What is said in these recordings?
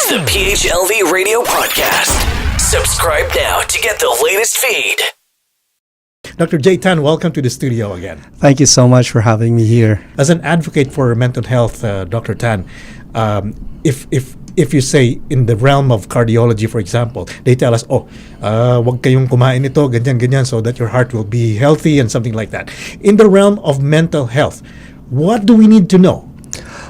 is the PHLV Radio Podcast. Subscribe now to get the latest feed. Dr. Jay Tan, welcome to the studio again. Thank you so much for having me here. As an advocate for mental health, Dr. Tan, if you say in the realm of cardiology, for example, they tell us, wag kayong kumain ito, ganyan, so that your heart will be healthy and something like that. In the realm of mental health, what do we need to know?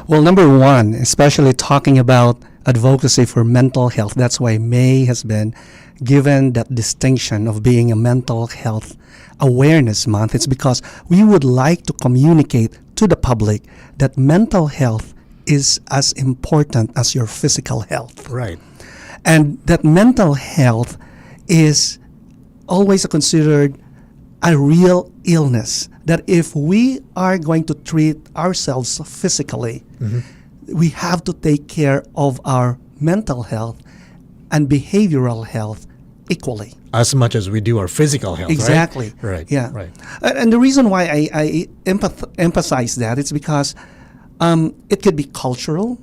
Well, number one, especially talking about advocacy for mental health, that's why May has been given that distinction of being a mental health awareness month. It's because we would like to communicate to the public that mental health is as important as your physical health. Right. And that mental health is always considered a real illness. That if we are going to treat ourselves physically, we have to take care of our mental health and behavioral health equally. As much as we do our physical health, Exactly. Right. Yeah. Right. And the reason why I emphasize that is because it could be cultural,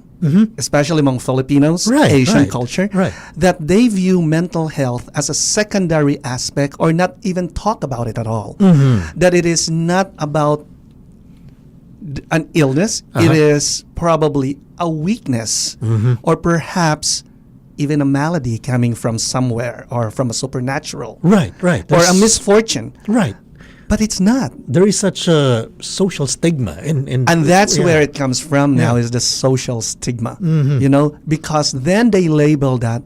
especially among Filipinos, Asian culture, that they view mental health as a secondary aspect or not even talk about it at all. That it is not about an illness, it is probably a weakness or perhaps even a malady coming from somewhere or from a supernatural. Right. Or a misfortune. Right. But it's not. There is such a social stigma. And that's where it comes from now, is the social stigma. You know, because then they label that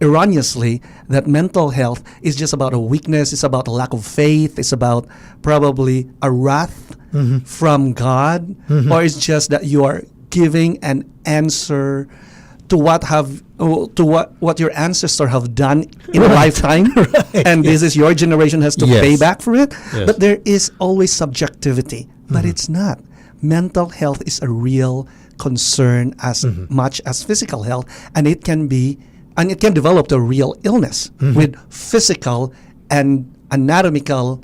erroneously that mental health is just about a weakness, it's about a lack of faith, it's about probably a wrath from God, or it's just that you are giving an answer to what your ancestors have done in a lifetime, and this is your generation has to pay back for it. But there is always subjectivity, but it's not. Mental health is a real concern as much as physical health, and it can develop to a real illness with physical and anatomical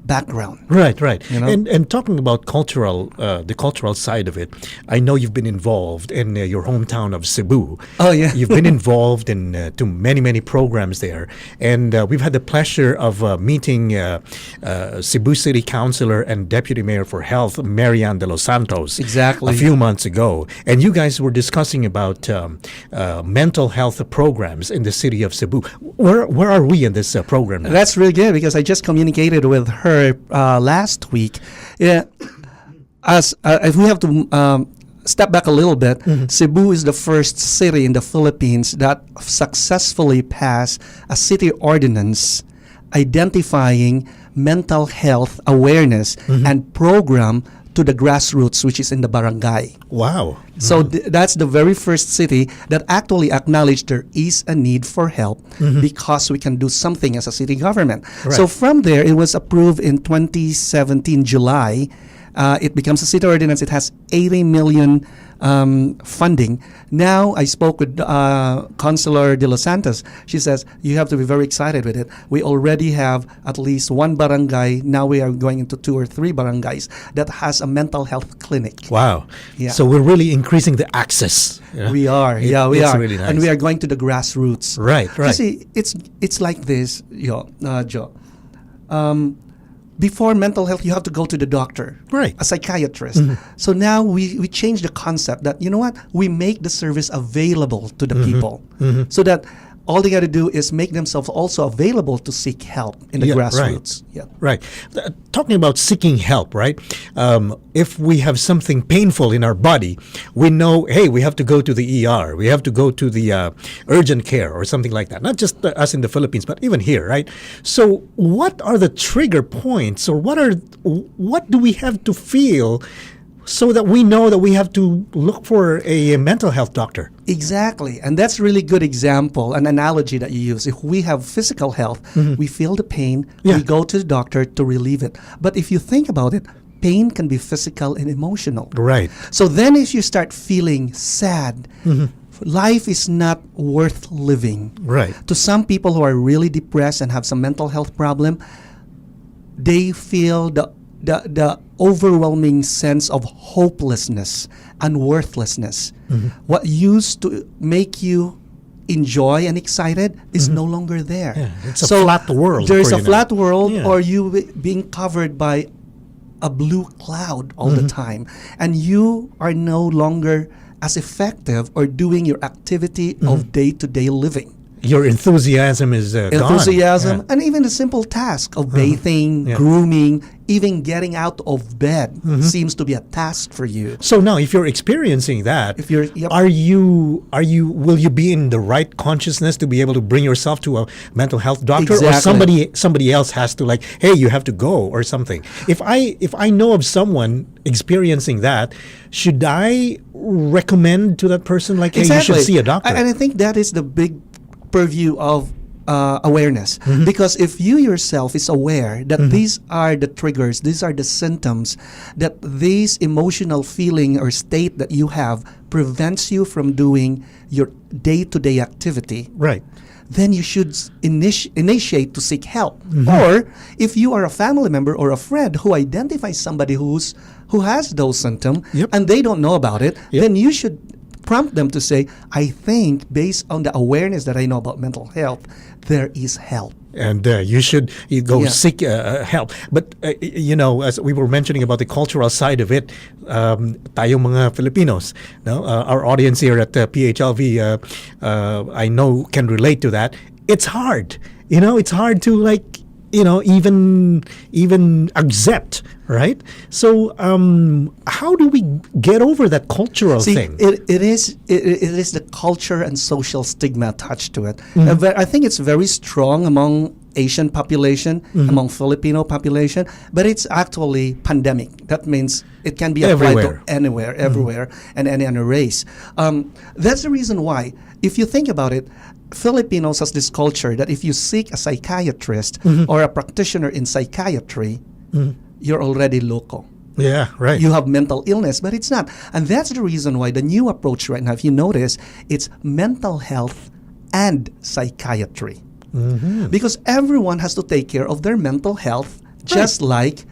background. Right. You know? And talking about the cultural side of it, I know you've been involved in your hometown of Cebu. Oh, yeah. You've been involved in to many programs there. And we've had the pleasure of meeting Cebu City Councilor and Deputy Mayor for Health, Marian de los Santos. Exactly. A few months ago. And you guys were discussing about mental health programs in the city of Cebu. Where are we in this program now? That's really good because I just communicated with her last week. Yeah, if we have to step back a little bit, Cebu is the first city in the Philippines that successfully passed a city ordinance identifying mental health awareness and program to the grassroots, which is in the barangay. Wow. So that's the very first city that actually acknowledged there is a need for help because we can do something as a city government. Right. So from there, it was approved in 2017, July. It becomes a city ordinance. It has 80 million funding. Now, I spoke with Councilor De Los Santos. She says, you have to be very excited with it. We already have at least one barangay. Now we are going into 2 or 3 barangays that has a mental health clinic. Wow. Yeah. So we're really increasing the access. You know? We are. We it's are. Really nice. And we are going to the grassroots. Right. You see, it's like this, Joe. Before mental health, you have to go to the doctor, Right. a psychiatrist. So now we change the concept that, you know what, we make the service available to the people so that all they got to do is make themselves also available to seek help in the grassroots. Right. Yeah. Right. Talking about seeking help, right? If we have something painful in our body, we know, hey, we have to go to the ER. We have to go to the urgent care or something like that. Not just us in the Philippines, but even here, right? So what are the trigger points, or what do we have to feel so that we know that we have to look for a mental health doctor? Exactly. And that's really good example, an analogy that you use. If we have physical health, we feel the pain, we go to the doctor to relieve it. But if you think about it, pain can be physical and emotional. Right. So then if you start feeling sad, life is not worth living. Right. To some people who are really depressed and have some mental health problem, they feel the the overwhelming sense of hopelessness and worthlessness. What used to make you enjoy and excited is no longer there. Yeah, it's a flat world There's for a you now. flat world, Yeah. or you being covered by a blue cloud all the time, and you are no longer as effective or doing your activity of day-to-day living. Your enthusiasm is Enthusiasm, gone. and even the simple task of bathing, Yeah. grooming, even getting out of bed seems to be a task for you. So now, if you're experiencing that, If you're- yep. will you be in the right consciousness to be able to bring yourself to a mental health doctor, or Exactly. somebody else has to, like, hey, you have to go or something? If I know of someone experiencing that, should I recommend to that person, like, hey, you should see a doctor? And I think that is the big purview of awareness, because if you yourself is aware that these are the triggers, these are the symptoms, that this emotional feeling or state that you have prevents you from doing your day-to-day activity, Right. then you should initiate to seek help. Or if you are a family member or a friend who identifies somebody who has those symptoms Yep. and they don't know about it, Yep. then you should prompt them to say, I think based on the awareness that I know about mental health, there is help. And you go Yeah. seek help. But as we were mentioning about the cultural side of it, tayong mga Filipinos, no, our audience here at PHLV, I know can relate to that. It's hard. It's hard to, like, even accept, right? So how do we get over that cultural See, thing? it is the culture and social stigma attached to it. I think it's very strong among Asian population, among Filipino population, but it's actually pandemic. That means it can be applied Everywhere. to anywhere, everywhere, and any race. That's the reason why, if you think about it, Filipinos has this culture that if you seek a psychiatrist or a practitioner in psychiatry, you're already loco. Yeah, right. You have mental illness, but it's not. And that's the reason why the new approach right now, if you notice, it's mental health and psychiatry. Because everyone has to take care of their mental health, just like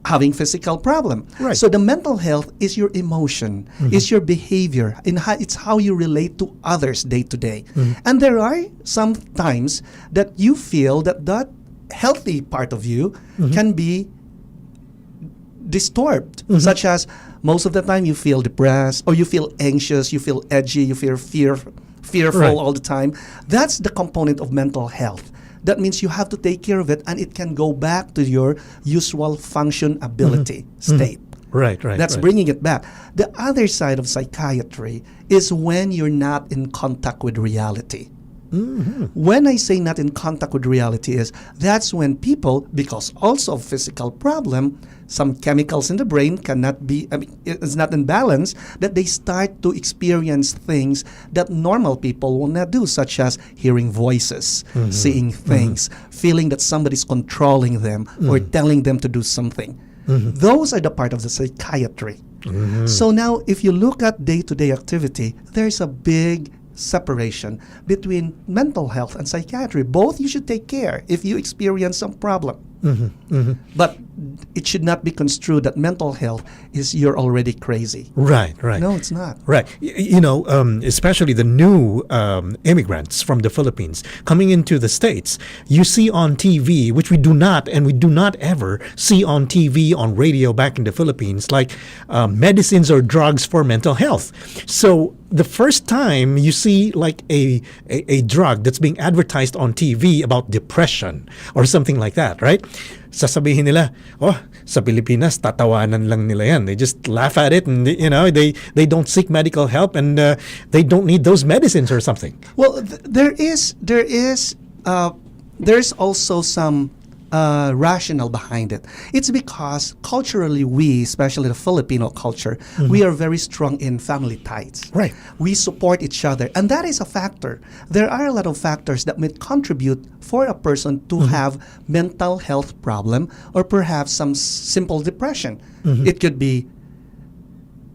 having physical problem. Right. So the mental health is your emotion, is your behavior, it's how you relate to others day to day. And there are some times that you feel that healthy part of you can be disturbed, such as most of the time you feel depressed, or you feel anxious, you feel edgy, you feel fearful Right. all the time. That's the component of mental health. That means you have to take care of it, and it can go back to your usual function ability state. Right. That's right. bringing it back. The other side of psychiatry is when you're not in contact with reality. When I say not in contact with reality that's when people, because also of physical problem, some chemicals in the brain it's not in balance, that they start to experience things that normal people will not do, such as hearing voices, seeing things, feeling that somebody's controlling them or telling them to do something. Those are the part of the psychiatry. So now, if you look at day-to-day activity, there's a big separation between mental health and psychiatry. Both you should take care if you experience some problem. But it should not be construed that mental health is you're already crazy. Right. No, it's not. Right. Especially the new immigrants from the Philippines coming into the States, you see on TV, which we do not ever see on TV, on radio back in the Philippines, like medicines or drugs for mental health. So the first time you see like a drug that's being advertised on TV about depression or something like that, right? Sasabihin nila, sa Pilipinas, tatawanan lang nila yan. They just laugh at it, and they don't seek medical help, and they don't need those medicines or something. Well, there's also some rationale behind it. It's because culturally we, especially the Filipino culture, we are very strong in family ties. Right. We support each other, and that is a factor. There are a lot of factors that may contribute for a person to have mental health problem or perhaps some simple depression. It could be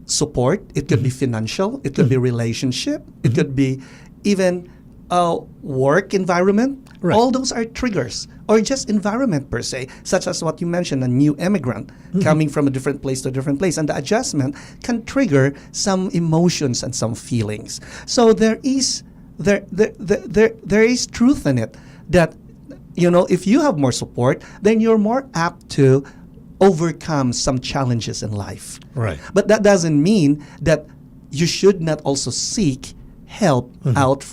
support, it could be financial, it could be relationship, it could be even work environment. Right. All those are triggers, or just environment per se, such as what you mentioned, a new immigrant coming from a different place to a different place, and the adjustment can trigger some emotions and some feelings. So there is truth in it that, if you have more support, then you're more apt to overcome some challenges in life. Right. But that doesn't mean that you should not also seek help out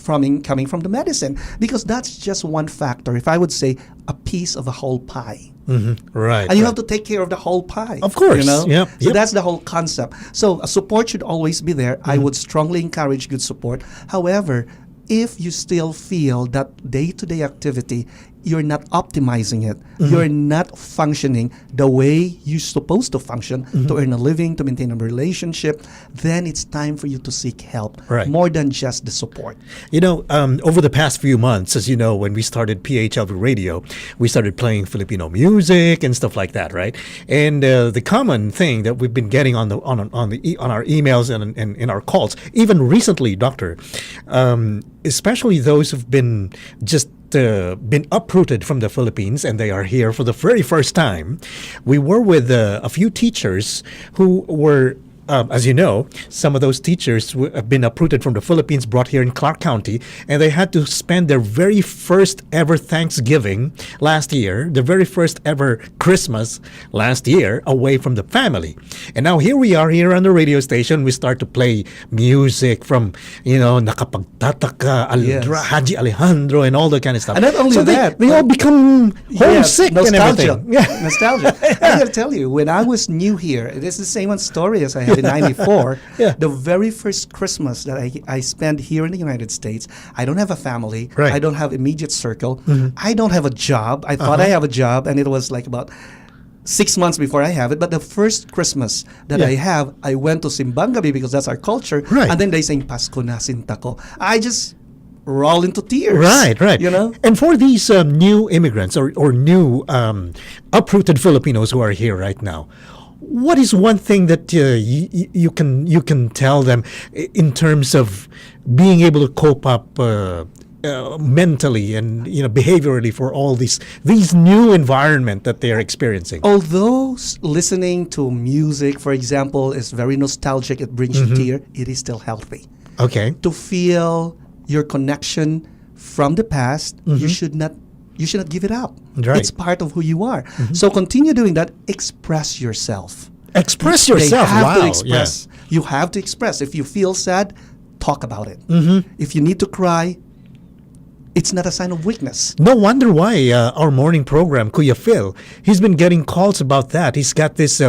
coming from the medicine, because that's just one factor. If I would say a piece of a whole pie. Right. And you have to take care of the whole pie. Of course. Yep. So that's the whole concept. So support should always be there. I would strongly encourage good support. However, if you still feel that day-to-day activity, you're not optimizing it, you're not functioning the way you're supposed to function to earn a living, to maintain a relationship, then it's time for you to seek help, more than just the support. Over the past few months, as you know, when we started PHLV Radio, we started playing Filipino music and stuff like that, right? And the common thing that we've been getting on our emails and in our calls, even recently, Doctor, especially those who've been uprooted from the Philippines and they are here for the very first time. We were with a few teachers who were, as you know, some of those teachers have been uprooted from the Philippines, brought here in Clark County, and they had to spend their very first ever Thanksgiving last year, the very first ever Christmas last year, away from the family. And now here we are here on the radio station. We start to play music from, Nakapagtataka, Haji Alejandro, and all that kind of stuff. And not only that, they all become homesick and everything. Nostalgia. I got to tell you, when I was new here, it is the same story as I had in 94. The very first Christmas that I spent here in the United States, I don't have a family. Right. I don't have immediate circle. I don't have a job. I thought I have a job, and it was like about 6 months before I have it. But the first Christmas that I went to Simbangabi because that's our culture. Right. And then they sing Pasko na Sinta ko. I just roll into tears. Right. And for these new immigrants or new uprooted Filipinos who are here right now, what is one thing that you can tell them in terms of being able to cope up mentally and behaviorally for all these new environment that they are experiencing? Although listening to music, for example, is very nostalgic, it brings you tears, it is still healthy. Okay. To feel your connection from the past, you should not give it up. Right. It's part of who you are. So continue doing that. Express yourself. Express yourself. You have to express. If you feel sad, talk about it. If you need to cry, it's not a sign of weakness. No wonder why our morning program, Kuya Phil, he's been getting calls about that. He's got this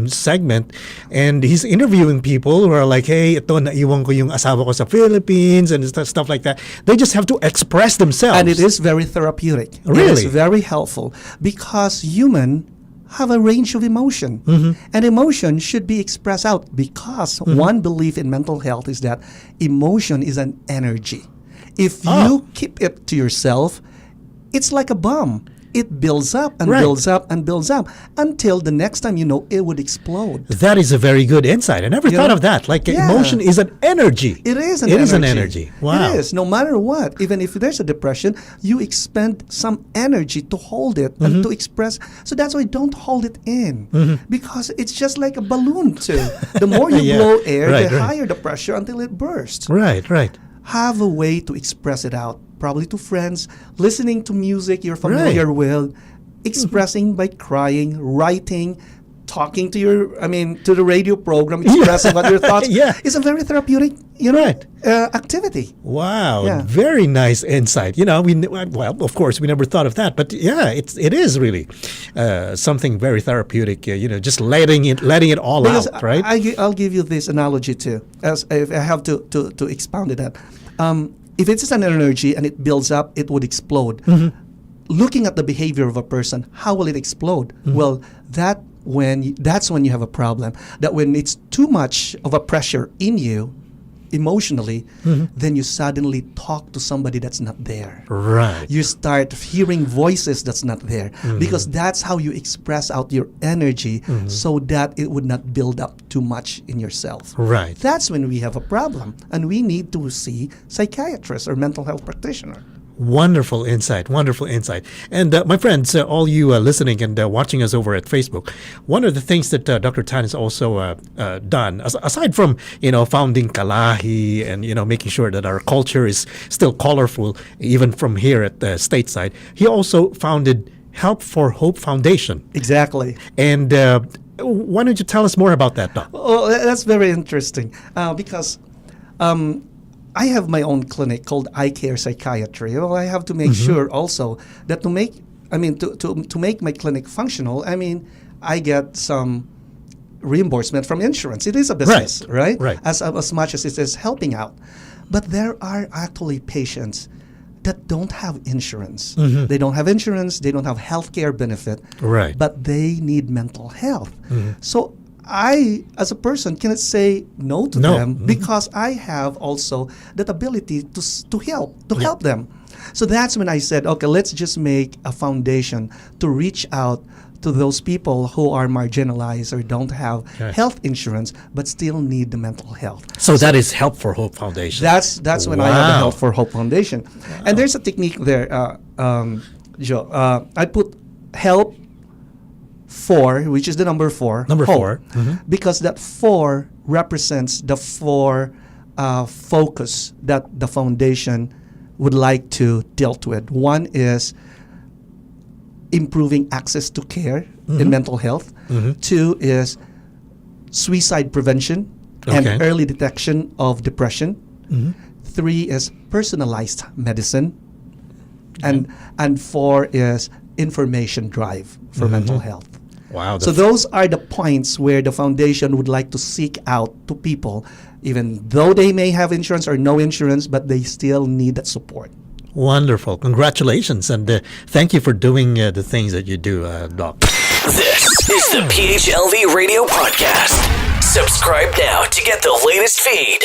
segment and he's interviewing people who are like, hey, ito, naiwan ko yung asawa ko sa Philippines and stuff like that. They just have to express themselves. And it is very therapeutic. Really? It is very helpful because humans have a range of emotion. And emotion should be expressed out because one belief in mental health is that emotion is an energy. If you keep it to yourself, it's like a bomb. It builds up and builds up and builds up until the next time it would explode. That is a very good insight. I never thought of that. Like emotion is an energy. It is an energy. energy. It is an energy. Wow. It is. No matter what, even if there's a depression, you expend some energy to hold it and to express. So that's why don't hold it in because it's just like a balloon too. The more you blow air, the higher the pressure until it bursts. Right. Have a way to express it out, probably to friends, listening to music you're familiar with, expressing by crying, writing, talking to to the radio program, expressing what your thoughts. It's a very therapeutic, activity. Wow, very nice insight. Of course, we never thought of that, but it is really something very therapeutic. Just letting it all because out, right? I'll give you this analogy too, as if I have to expound it out. If it's an energy and it builds up, it would explode. Looking at the behavior of a person, how will it explode? Well, that's when you have a problem. That when it's too much of a pressure in you, emotionally, then you suddenly talk to somebody that's not there. Right. You start hearing voices that's not there, because that's how you express out your energy, so that it would not build up too much in yourself. Right. That's when we have a problem, and we need to see psychiatrist or mental health practitioner. Wonderful insight. Wonderful insight. And my friends, all you listening and watching us over at Facebook, one of the things that Dr. Tan has also done, aside from founding Kalahi and making sure that our culture is still colorful, even from here at the stateside, he also founded Help for Hope Foundation. Exactly. And why don't you tell us more about that, Doc? Oh, that's very interesting, because I have my own clinic called iCarePsychiatry. Well, I have to make sure also that to make my clinic functional, I get some reimbursement from insurance. It is a business, right? Right. As much as it is helping out. But there are actually patients that don't have insurance. They don't have insurance, they don't have healthcare benefit, Right. but they need mental health. So I, as a person, cannot say no to them, because I have also that ability to help them. So that's when I said, okay, let's just make a foundation to reach out to those people who are marginalized or don't have health insurance but still need the mental health. So that is Help for Hope Foundation. That's when I have the Help for Hope Foundation. And there's a technique there, Joe. I put help 4, which is the number 4. Number hope, 4. because that 4 represents the 4 focus that the foundation would like to deal with. One is improving access to care in mental health. 2 is suicide prevention and early detection of depression. 3 is personalized medicine. And 4 is information drive for mental health. Wow. So those are the points where the foundation would like to seek out to people, even though they may have insurance or no insurance, but they still need that support. Wonderful. Congratulations. And thank you for doing the things that you do, Doc. This is the PHLV Radio Podcast. Subscribe now to get the latest feed.